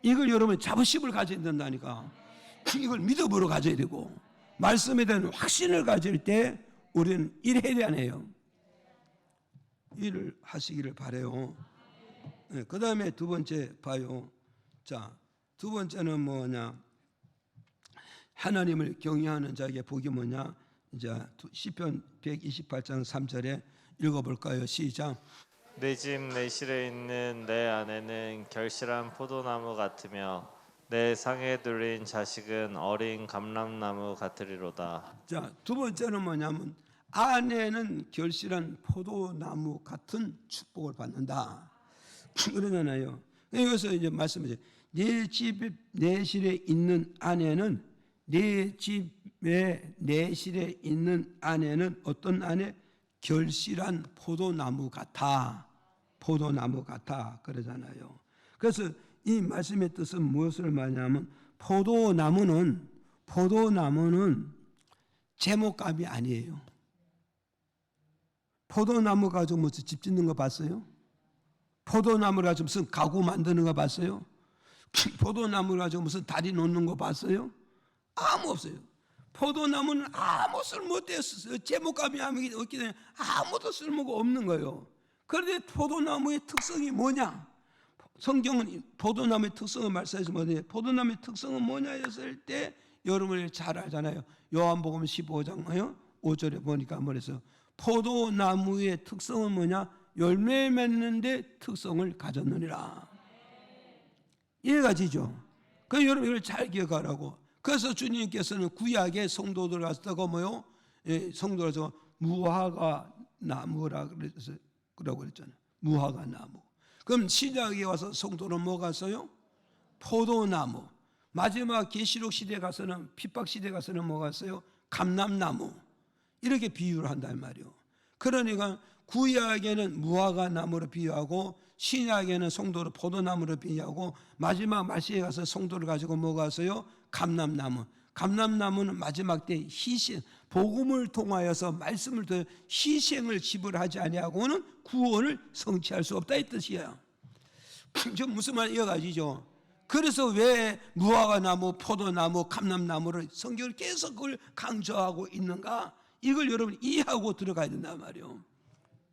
Speaker 1: 이걸 여러분 자부심을 가져야 된다니까. 이걸 믿음으로 가져야 되고 말씀에 대한 확신을 가질 때 우리는 일해야 하네요. 일을 하시기를 바래요. 네, 그 다음에 두 번째 봐요. 자, 두 번째는 뭐냐? 하나님을 경외하는 자에게 복이 뭐냐? 이제 시편 128장 3절에 읽어볼까요? 시작.
Speaker 2: 내 집 내 실에 있는 내 아내는 결실한 포도나무 같으며 내 상에 둘린 자식은 어린 감람나무 같으리로다.
Speaker 1: 자, 두 번째는 뭐냐면 아내는 결실한 포도나무 같은 축복을 받는다. 그러잖아요. 여기서 이제 말씀하세요. 내 집 내 실에 있는 아내는 내 집 왜 내실에 있는 아내는 어떤 아내? 결실한 포도나무 같아. 포도나무 같아 그러잖아요. 그래서 이 말씀의 뜻은 무엇을 말하냐면 포도나무는 제목감이 아니에요. 포도나무 가지고 무슨 집 짓는 거 봤어요? 포도나무 가지고 무슨 가구 만드는 거 봤어요? 포도나무 가지고 무슨 다리 놓는 거 봤어요? 아무 없어요. 포도나무는 아무 쓸모도 없어요. 제목감이 없기 때문에 아무도 쓸모가 없는 거예요. 그런데 포도나무의 특성이 뭐냐? 성경은 포도나무의 특성을 말씀해서 뭐냐? 포도나무의 특성은 뭐냐 했을 때 여러분이 잘 알잖아요. 요한복음 15장 5절에 보니까 뭐래서 포도나무의 특성은 뭐냐? 열매 맺는데 특성을 가졌느니라. 이해가 지죠? 그 여러분 이걸 잘 기억하라고. 그래서 주님께서는 구약의 성도들 가서다가 뭐요? 성도라서 무화과 나무라 그랬잖아요. 무화과 나무. 그럼 신약에 와서 성도는 뭐 갔어요? 포도나무. 마지막 계시록 시대 가서는 핍박 시대 가서는 뭐 갔어요? 감람나무. 이렇게 비유를 한단 말이에요. 그러니까 구약에는 무화과 나무로 비유하고 신약에는 성도를 포도나무로 비유하고 마지막 말세에 가서 성도를 가지고 뭐 갔어요? 감람나무. 감람나무는 마지막 때 희생, 복음을 통하여서 말씀을 통해 희생을 지불하지 아니하고는 구원을 성취할 수 없다 이 뜻이에요. 지금 무슨 말 이어가지죠? 그래서 왜 무화과 나무, 포도나무, 감람나무를 성경을 계속 그걸 강조하고 있는가? 이걸 여러분 이해하고 들어가야 된단 말이에요.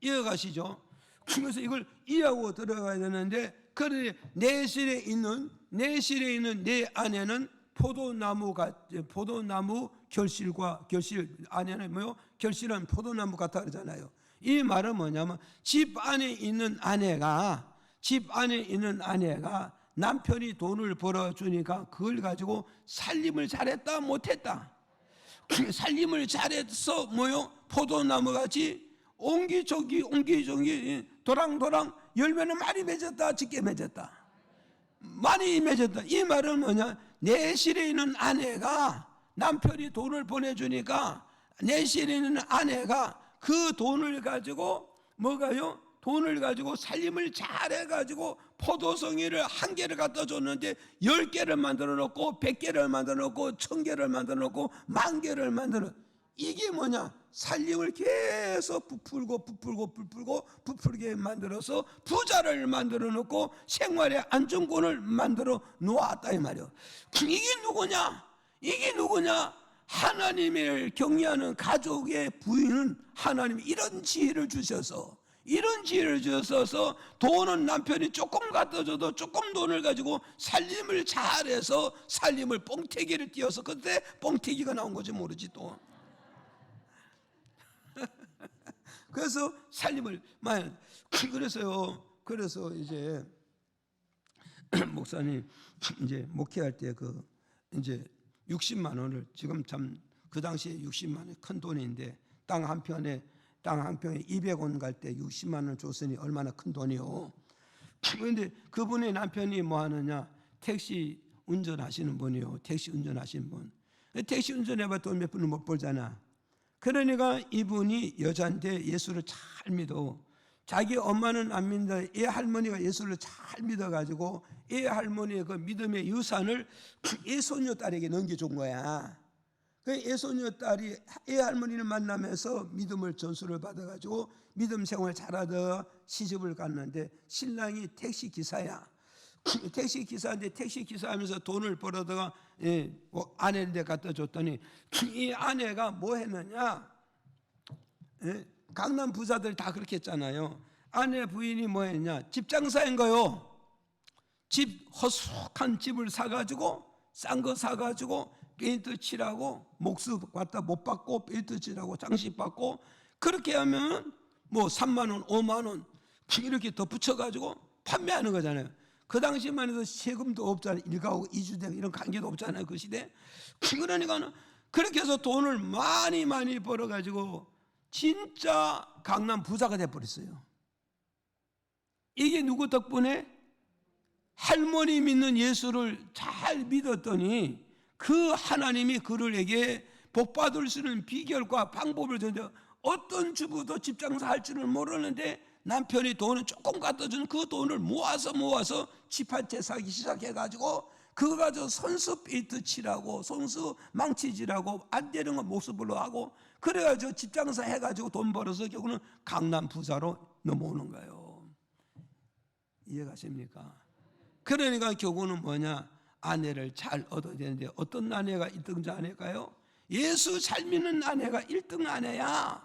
Speaker 1: 이해가시죠? 그래서 이걸 이해하고 들어가야 되는데, 그런데 내실에 있는 내 안에는 포도나무 결실 안에는 뭐요? 결실은 포도나무 같다 그러잖아요. 이 말은 뭐냐면 집 안에 있는 아내가 남편이 돈을 벌어주니까 그걸 가지고 살림을 잘했다 못했다. 살림을 잘해서 뭐요? 포도나무 같이 옹기종기 도랑도랑 열매는 많이 맺었다 적게 맺었다. 많이 맺었다. 이 말은 뭐냐? 내실에 있는 아내가 남편이 돈을 보내주니까 내실에 있는 아내가 그 돈을 가지고 뭐가요? 돈을 가지고 살림을 잘해가지고 포도송이를 1개를 갖다 줬는데 10개를 만들어 놓고 100개를 만들어 놓고 1000개를 만들어 놓고 10,000개를 만들어. 이게 뭐냐? 살림을 계속 부풀게 만들어서 부자를 만들어 놓고 생활의 안정권을 만들어 놓았다 이 말이에요. 이게 누구냐? 하나님을 경외하는 가족의 부인은 하나님이 이런 지혜를 주셔서 돈은 남편이 조금 갖다 줘도 조금 돈을 가지고 살림을 잘해서 살림을 뻥튀기를 띄어서 그때 뻥튀기가 나온 건지 모르지 또. 그래서 살림을 많이. 그래서 이제 목사님 이제 목회할 때 이제 60만 원을 지금 참 그 당시에 60만 원 큰 돈인데 땅 한 평에 200원 갈 때 60만 원을 줬으니 얼마나 큰 돈이요. 그런데 그분의 남편이 뭐 하느냐? 택시 운전하시는 분이요. 택시 운전하시는 분. 택시 운전해봐 돈 몇 푼을 못 벌잖아. 그러니까 이분이 여자인데 예수를 잘 믿어. 자기 엄마는 안 믿는다. 애 할머니가 예수를 잘 믿어가지고 애 할머니의 그 믿음의 유산을 애 손녀 딸에게 넘겨준 거야. 그 애 손녀 딸이 애 할머니를 만나면서 믿음을 전수를 받아가지고 믿음 생활 잘하다 시집을 갔는데 신랑이 택시 기사야. 택시 기사인데 택시 기사하면서 돈을 벌어다가 아내한테 갖다 줬더니 이 아내가 뭐 했느냐? 강남 부자들 다 그렇게 했잖아요. 아내 부인이 뭐 했냐? 집 장사인 거요. 집 허숙한 집을 사가지고 싼 거 사가지고 페인트 칠하고 목수 갖다 못 받고 페인트 칠하고 장식 받고 그렇게 하면 뭐 3만 원, 5만 원 이렇게 더 붙여가지고 판매하는 거잖아요. 그 당시만 해도 세금도 없잖아요. 1가구 2주택 이런 관계도 없잖아요. 그 시대. 그러니까 그렇게 해서 돈을 많이 벌어가지고 진짜 강남 부자가 돼버렸어요. 이게 누구 덕분에? 할머니 믿는 예수를 잘 믿었더니 그 하나님이 그들에게 복 받을 수 있는 비결과 방법을 전혀 어떤 주부도 집 장사할 줄은 모르는데 남편이 돈을 조금 갖다 준 그 돈을 모아서 집 한 채 사기 시작해가지고 그거 가지고 손수 페인트 칠하고 손수 망치질하고 안 되는 거 모습으로 하고 그래가지고 집 장사 해가지고 돈 벌어서 결국은 강남 부자로 넘어오는 거예요. 이해가십니까? 그러니까 결국은 뭐냐? 아내를 잘 얻어야 되는데 어떤 아내가 1등자 아내일까요? 예수 잘 믿는 아내가 1등 아내야.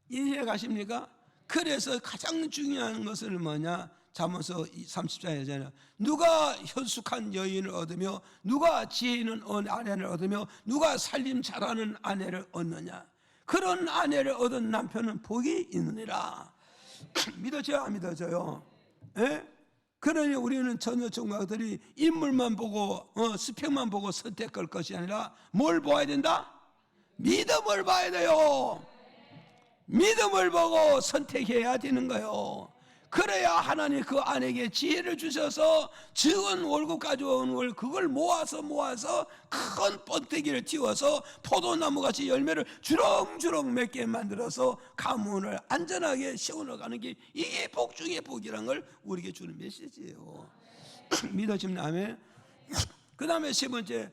Speaker 1: 이해 가십니까? 그래서 가장 중요한 것은 뭐냐? 잠언서 30장에 누가 현숙한 여인을 얻으며 누가 지혜 있는 아내를 얻으며 누가 살림 잘하는 아내를 얻느냐? 그런 아내를 얻은 남편은 복이 있느니라. 믿어져요, 안 믿어져요? 예? 그러니 우리는 전혀 총각들이 인물만 보고 스펙만 보고 선택할 것이 아니라 뭘 보아야 된다? 믿음을 봐야 돼요. 믿음을 보고 선택해야 되는 거예요. 그래야 하나님 그 아내에게 지혜를 주셔서 적은 월급 가져온 걸 그걸 모아서 큰 번데기를 틔워서 포도나무같이 열매를 주렁주렁 맺게 만들어서 가문을 안전하게 세워가는 게 이게 복 중의 복이라는 걸 우리에게 주는 메시지예요. 믿어집니다. 아멘. 그 다음에 세 번째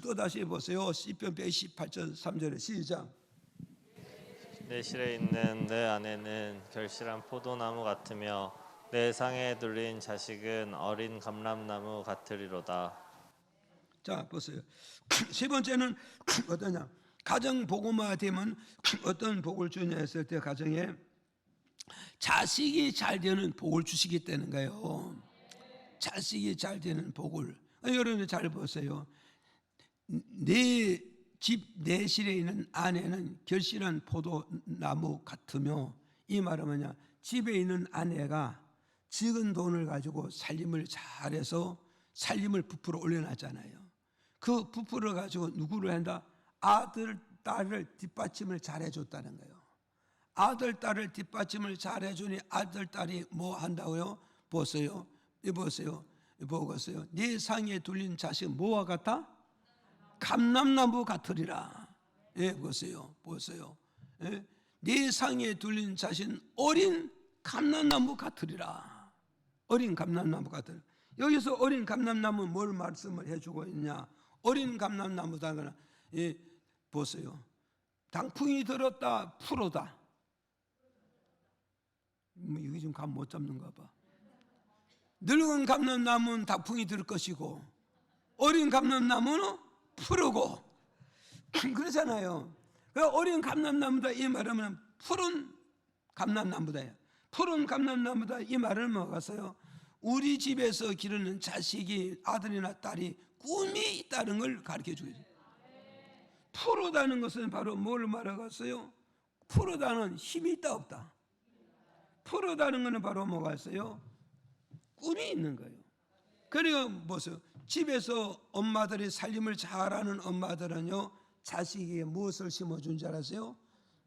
Speaker 1: 또다시 보세요. 시편 118편 3절에 시작.
Speaker 2: 내 실에 있는 내 아내는 결실한 포도나무 같으며 내 상에 둘린 자식은 어린 감람나무 같으리로다.
Speaker 1: 자 보세요. 세 번째는 어떠냐? 가정 복음화 되면 어떤 복을 주냐 했을 때 가정에 자식이 잘 되는 복을 주시기 때문인가요? 자식이 잘 되는 복을. 여러분 잘 보세요. 내 집 내실에 있는 아내는 결실한 포도나무 같으며, 이 말은 뭐냐? 집에 있는 아내가 적은 돈을 가지고 살림을 잘해서 살림을 부풀어 올려놨잖아요. 그 부풀어 가지고 누구를 한다? 아들, 딸을 뒷받침을 잘해줬다는 거예요. 아들, 딸을 뒷받침을 잘해주니 아들, 딸이 뭐 한다고요? 보세요. 보세요. 보겠어요. 네 상에 둘린 자식은 뭐와 같아? 감람나무 같으리라. 예, 보세요. 예? 네 상에 둘린 자신 어린 감람나무 같으리라. 어린 감람나무 같으리라. 여기서 어린 감람나무 뭘 말씀을 해주고 있냐? 어린 감람나무다. 예, 보세요. 당풍이 들었다 푸르다. 이게 좀 감 못 잡는가 봐. 늙은 감람나무는 당풍이 들 것이고 어린 감람나무는 푸르고 그러잖아요. 어린 감람나무다 이 말하면 푸른 감람나무다. 푸른 감람나무다 이 말을 먹었어요. 우리 집에서 기르는 자식이 아들이나 딸이 꿈이 있다는 걸 가르쳐 주죠. 푸르다는 것은 바로 뭘 말하겠어요? 푸르다는 힘이 있다 없다. 푸르다는 것은 바로 뭐가 있어요? 꿈이 있는 거예요. 그리고 보세요. 집에서 엄마들이 살림을 잘하는 엄마들은요, 자식에게 무엇을 심어준 줄 아세요?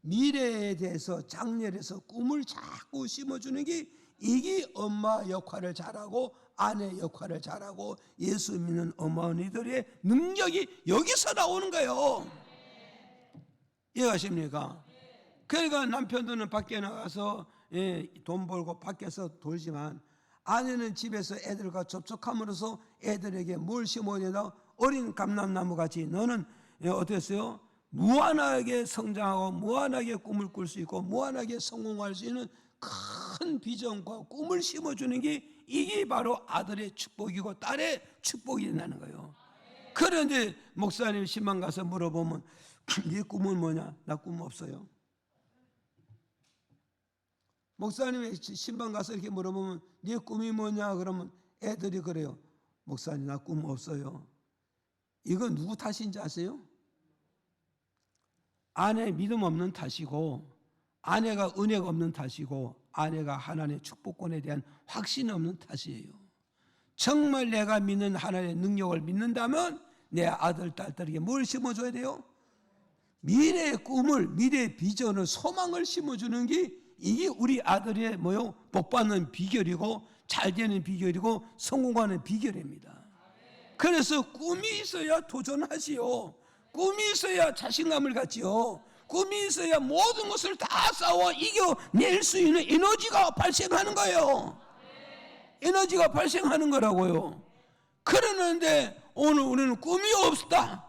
Speaker 1: 미래에 대해서 장렬해서 꿈을 자꾸 심어주는 게 이게 엄마 역할을 잘하고 아내 역할을 잘하고 예수 믿는 어머니들의 능력이 여기서 나오는 거예요. 이해하십니까? 그러니까 남편들은 밖에 나가서 돈 벌고 밖에서 돌지만 아내는 집에서 애들과 접촉함으로써 애들에게 뭘 심어야 된다? 어린 감람나무 같이 너는 어땠어요? 무한하게 성장하고 무한하게 꿈을 꿀 수 있고 무한하게 성공할 수 있는 큰 비전과 꿈을 심어주는 게 이게 바로 아들의 축복이고 딸의 축복이 된다는 거예요. 그런데 목사님 신방 가서 물어보면 네 꿈은 뭐냐? 나 꿈 없어요. 목사님의 신방 가서 이렇게 물어보면 네 꿈이 뭐냐? 그러면 애들이 그래요. 목사님 나 꿈 없어요. 이거 누구 탓인지 아세요? 아내 믿음 없는 탓이고 아내가 은혜가 없는 탓이고 아내가 하나님의 축복권에 대한 확신이 없는 탓이에요. 정말 내가 믿는 하나님의 능력을 믿는다면 내 아들, 딸들에게 뭘 심어줘야 돼요? 미래의 꿈을, 미래의 비전을, 소망을 심어주는 게 이게 우리 아들의 뭐요? 복받는 비결이고 잘 되는 비결이고 성공하는 비결입니다. 그래서 꿈이 있어야 도전하시오. 꿈이 있어야 자신감을 갖지요. 꿈이 있어야 모든 것을 다 싸워 이겨낼 수 있는 에너지가 발생하는 거예요. 에너지가 발생하는 거라고요. 그러는데 오늘 우리는 꿈이 없다.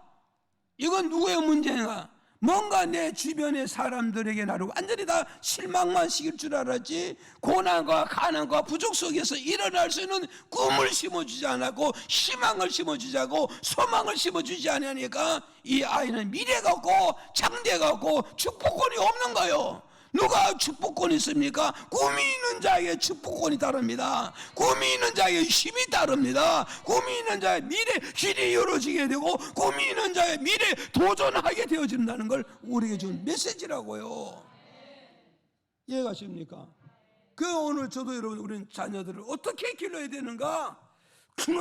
Speaker 1: 이건 누구의 문제인가? 뭔가 내 주변의 사람들에게 나를 완전히 다 실망만 시킬 줄 알았지, 고난과 가난과 부족 속에서 일어날 수 있는 꿈을 심어주지 않았고, 희망을 심어주지 않고, 소망을 심어주지 않으니까 이 아이는 미래가 없고 장래가 없고 축복권이 없는 거예요. 누가 축복권이 있습니까? 꿈이 있는 자에게 축복권이 따릅니다. 꿈이 있는 자에게 힘이 따릅니다. 꿈이 있는 자의 미래 길이 열어지게 되고, 꿈이 있는 자의 미래 도전하게 되어진다는 걸 우리에게 준 메시지라고요. 이해가십니까? 오늘 저도 여러분, 우리는 자녀들을 어떻게 길러야 되는가?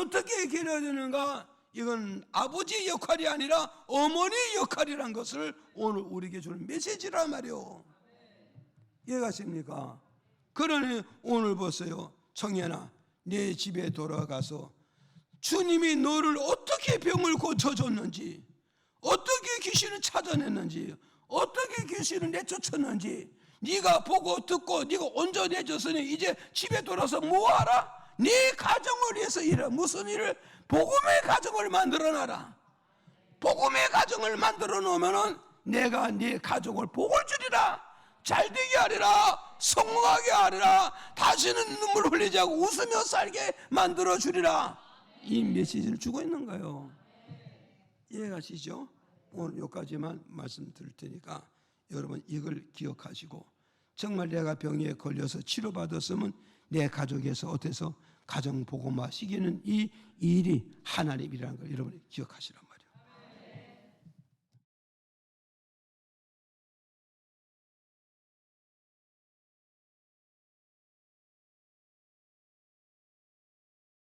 Speaker 1: 어떻게 길러야 되는가? 이건 아버지의 역할이 아니라 어머니의 역할이란 것을 오늘 우리에게 주는 메시지란 말이에요. 이해가십니까? 그러니 오늘 보세요. 청년아, 내 집에 돌아가서 주님이 너를 어떻게 병을 고쳐줬는지, 어떻게 귀신을 찾아냈는지, 어떻게 귀신을 내쫓았는지 네가 보고 듣고 네가 온전해졌으니 이제 집에 돌아서 뭐하라? 네 가정을 위해서 일해. 무슨 일을? 복음의 가정을 만들어놔라. 복음의 가정을 만들어 놓으면 내가 네 가족을 복을 주리라, 잘되게 하리라, 성공하게 하리라, 다시는 눈물 흘리지 않고 웃으며 살게 만들어 주리라. 이 메시지를 주고 있는 거예요. 이해가시죠? 오늘 여기까지만 말씀드릴 테니까 여러분 이걸 기억하시고, 정말 내가 병에 걸려서 치료받았으면 내 가족에서 어때서 가정 복음화 시키는 이 일이 하나님이라는 걸 여러분이 기억하시라.